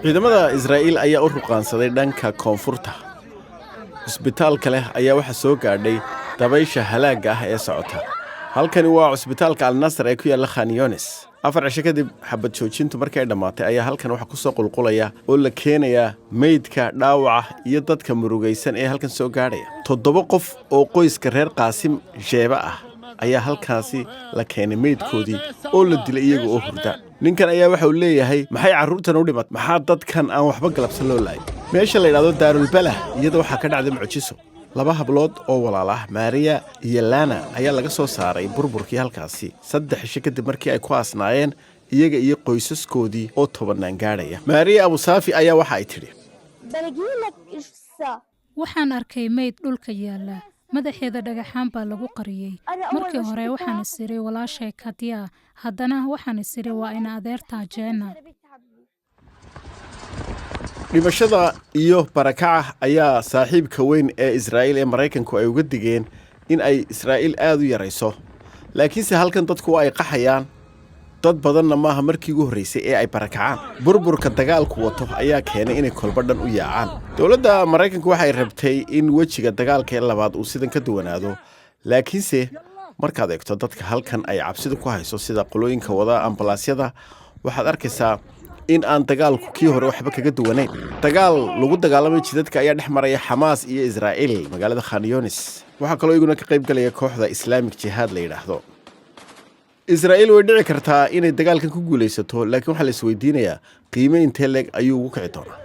ciidamada Israa'iil ayaa u ruqaansaday dhanka koonfurta. Cusbitaalka leh ayaa waxa soo gaadhay dabaysha halaaga ah ee socota. Halkani waa cusbitaalka Al-Nasr ee ku yaalla Khan Younis. 4 cisho kadib xabad joojintu markay ay dhamaatay ayaa halkan waxa ku soo qulqulaya oo la keenaya meydka dhaawaca iyo dadka murugaysan ee halkan soo gaadhaya. 7 qof oo qoyska reer Qaasim Jeeba ah ayaa halkaasi la keenay meydkoodii oo la dilay iyaga oo hurda. ninkan ayaa waxa uu leeyahay maxay carruurtan u dhimat maxaa dadkan aan waxba galabsan loo laayay. meesha la yiraahdo Daarul Balah iyada waxa ka dhacday mucjiso. 2 hablood oo walaal ah Maria iyo Lana ayaa laga soo saaray burburkii halkaasi 3 cisho kadib markii ay ku aasnaayeen iyaga iyo qoysaskoodii oo 10 gaadhaya. Maria Abu Safi ayaa waxa ay tiri waxaan arkay meyd dhulka yaala madaxeeda dhagaxaan baa lagu qariyay. markii hore waxaan isiray walaashay Katia, haddana waxaan isiray waa in adeerta Jeena. dhimashada iyo barakaca ayaa saaxiibka weyn ee Israa'iil ee Mareykanku ay uga digeen in ay Israa'iil aad u yarayso. laakiinse halkan dadku ay qaxayaan dad badanna maaha markii ugu horeysay ee ay barakacaan. burburka dagaalku wato ayaa keenay inay kolbadhan u yaacaan. dowladda Mareykanku waxay rabtay in wejiga dagaalka ee labaad uu sidan ka duwanaado, laakiinse markaad eegto dadka halkan ay cabsida ku hayso sida qolooyinka wada ambalaasyada waxaad arkaysaa in aan dagaalku kii hore waxba kaga duwanayn. dagaal lagu dagaalamay jidadka ayaa dhex maraya Xamaas iyo Israa'iil magaalada Khan Younis. waxa kaloo iguna ka qayb galaya kooxda Islamic Jihad la yiraahdo. Israa'iil way dhici kartaa inay dagaalkan ku guuleysato, laakiin waxa la isweydiinayaa qiimeynta leeg ayuu ugu kici doonaa.